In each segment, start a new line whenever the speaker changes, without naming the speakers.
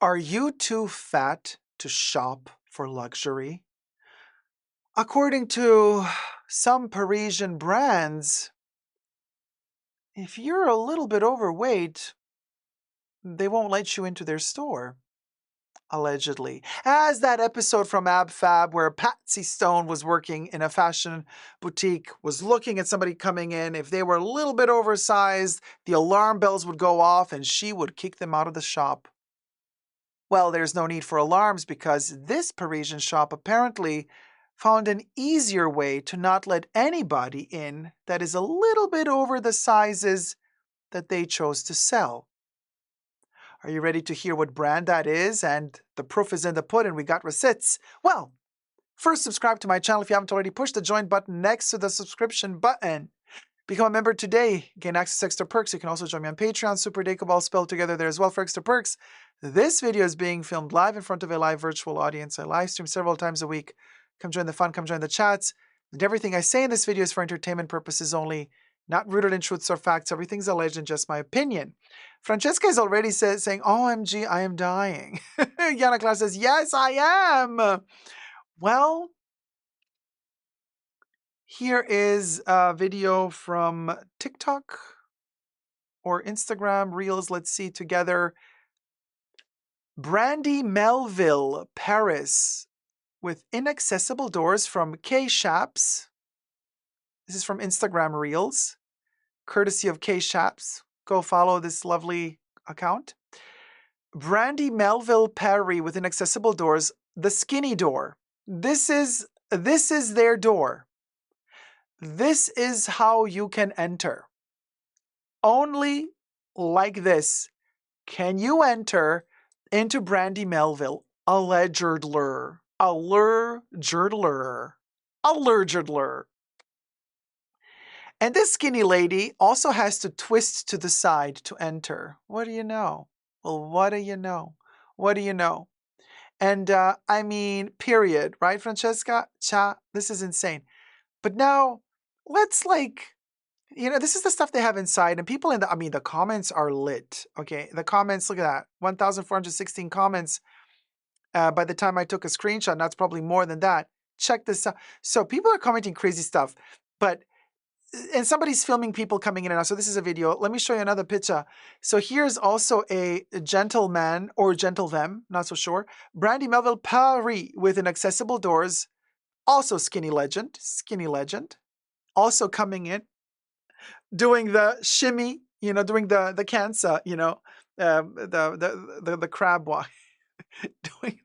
Are you too fat to shop for luxury? According to some Parisian brands, if you're a little bit overweight, they won't let you into their store. Allegedly. As that episode from Ab Fab where Patsy Stone was working in a fashion boutique, was looking at somebody coming in. If they were a little bit oversized, the alarm bells would go off and she would kick them out of the shop. Well, there's no need for alarms because this Parisian shop apparently found an easier way to not let anybody in that is a little bit over the sizes that they chose to sell. Are you ready to hear what brand that is? And the proof is in the pudding. We got receipts. Well, first subscribe to my channel if you haven't already. Push the join button next to the subscription button. Become a member today. Gain access to extra perks. You can also join me on Patreon. superdacob all spelled together there as well for extra perks. This video is being filmed live in front of a live virtual audience. I live stream several times a week. Come join the fun. Come join the chats. And everything I say in this video is for entertainment purposes only, not rooted in truths or facts. Everything's alleged and just my opinion. Francesca is already saying, OMG, I am dying. Yana Claus says, yes, I am. Well, here is a video from TikTok or Instagram Reels. Let's see together. Brandy Melville, Paris, with inaccessible doors from K-Shaps. This is from Instagram Reels, courtesy of K-Shaps. Go follow this lovely account. Brandy Melville, Paris, with inaccessible doors. The skinny door. This is their door. This is how you can enter. Only like this can you enter into Brandy Melville. Allegedly. And this skinny lady also has to twist to the side to enter. What do you know? Well, what do you know? What do you know? And I mean, period, right, Francesca? Cha, this is insane. But now, let's this is the stuff they have inside. And people the comments are lit, okay? The comments, look at that. 1,416 comments by the time I took a screenshot. And that's probably more than that. Check this out. So people are commenting crazy stuff. And somebody's filming people coming in and out. So this is a video. Let me show you another picture. So here's also a gentleman or them, not so sure. Brandy Melville, Paris, with inaccessible doors. Also skinny legend. Also coming in, doing the shimmy, doing the cancer, the crab walk. doing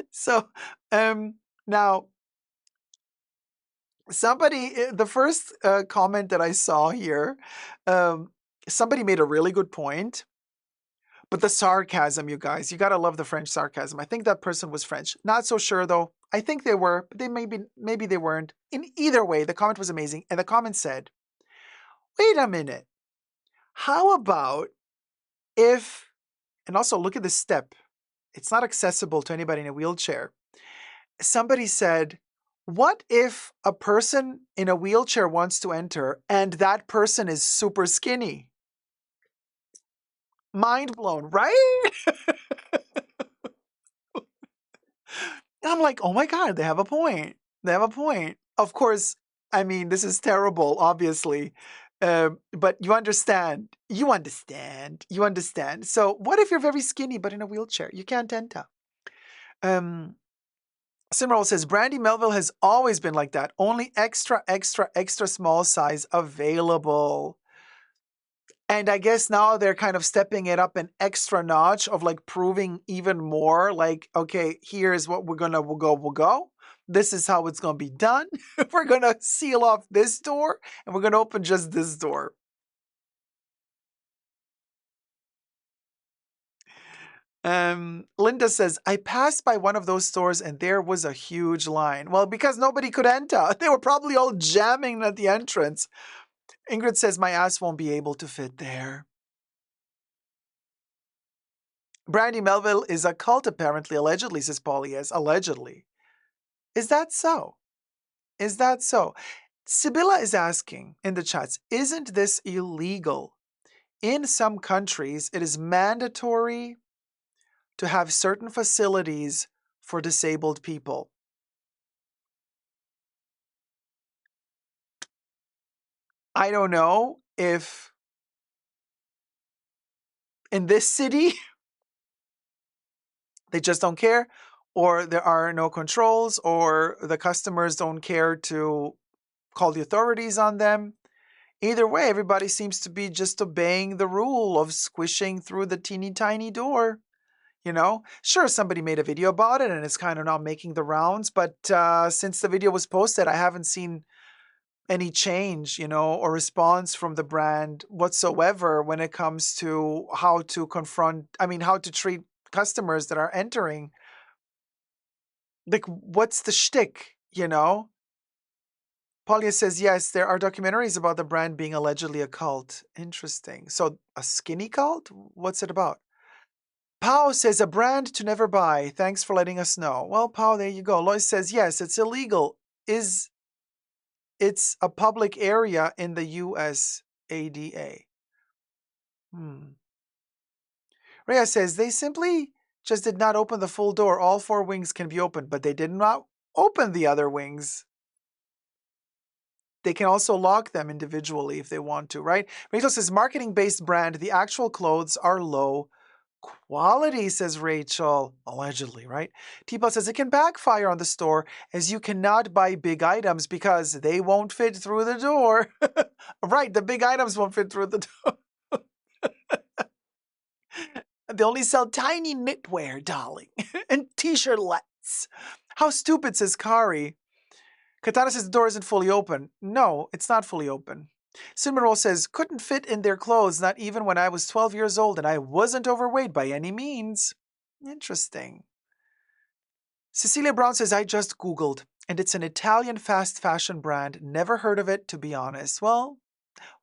so now somebody, the first comment that I saw here, somebody made a really good point. But the sarcasm, you guys, you got to love the French sarcasm. I think that person was French. Not so sure, though. I think they were, but maybe they weren't. In either way, the comment was amazing. And the comment said, wait a minute. How about if, and also look at the step. It's not accessible to anybody in a wheelchair. Somebody said, what if a person in a wheelchair wants to enter and that person is super skinny? Mind blown, right? I'm like, oh my God, they have a point. They have a point. Of course, I mean, this is terrible, obviously. But you understand. You understand. So what if you're very skinny but in a wheelchair? You can't enter. Simrol says, Brandy Melville has always been like that. Only extra small size available. And I guess now they're kind of stepping it up an extra notch of proving even more okay, here's what we'll go. This is how it's going to be done. We're going to seal off this door and we're going to open just this door. Linda says, I passed by one of those stores and there was a huge line. Well, because nobody could enter. They were probably all jamming at the entrance. Ingrid says, my ass won't be able to fit there. Brandy Melville is a cult, apparently, allegedly, says Polly. Yes, allegedly. Is that so? Sibylla is asking in the chats, isn't this illegal? in some countries, it is mandatory to have certain facilities for disabled people. I don't know if in this city they just don't care, or there are no controls, or the customers don't care to call the authorities on them. Either way, everybody seems to be just obeying the rule of squishing through the teeny tiny door. You know, sure, somebody made a video about it and it's kind of not making the rounds, but since the video was posted, I haven't seen any change, or response from the brand whatsoever when it comes to how to how to treat customers that are entering. Like, what's the shtick? Polya says, yes, there are documentaries about the brand being allegedly a cult. Interesting. So, a skinny cult? What's it about? Pau says, a brand to never buy. Thanks for letting us know. Well, Pau, there you go. Lois says, yes, it's illegal. It's a public area in the US ADA. Rhea says, they simply just did not open the full door. All 4 wings can be opened, but they did not open the other wings. They can also lock them individually if they want to, right? Rachel says, marketing-based brand, the actual clothes are low quality, says Rachel. Allegedly, right? T-Bell says, it can backfire on the store as you cannot buy big items because they won't fit through the door. Right, the big items won't fit through the door. They only sell tiny knitwear, darling, and t-shirtlets. How stupid, says Kari. Katana says the door isn't fully open. No, it's not fully open. Cinnamon says, couldn't fit in their clothes, not even when I was 12 years old, and I wasn't overweight by any means. Interesting. Cecilia Brown says, I just Googled, and it's an Italian fast fashion brand. Never heard of it, to be honest. Well,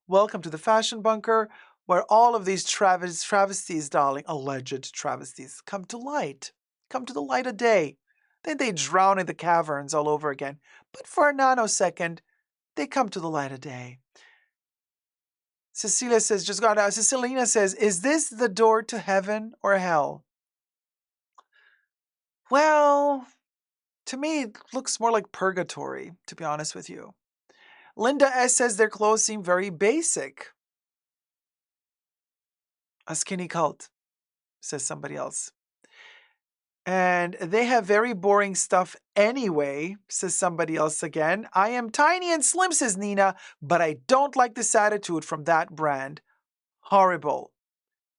welcome to the Fashion Bunker, where all of these travesties, darling, alleged travesties, come to light. Come to the light of day. Then they drown in the caverns all over again. But for a nanosecond, they come to the light of day. Cecilia says, just got out. Cecilina says, is this the door to heaven or hell? Well, to me, it looks more like purgatory, to be honest with you. Linda S. says their clothes seem very basic. A skinny cult, says somebody else. And they have very boring stuff anyway, says somebody else again. I am tiny and slim, says Nina, but I don't like this attitude from that brand. Horrible.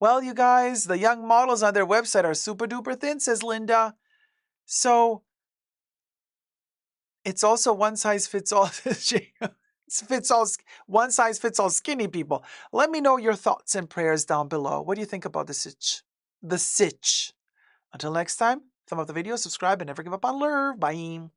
Well, you guys, the young models on their website are super duper thin, says Linda. So it's also one size fits all. One size fits all skinny people. Let me know your thoughts and prayers down below. What do you think about the sitch? The sitch. Until next time, thumb up the video, subscribe, and never give up on love. Bye.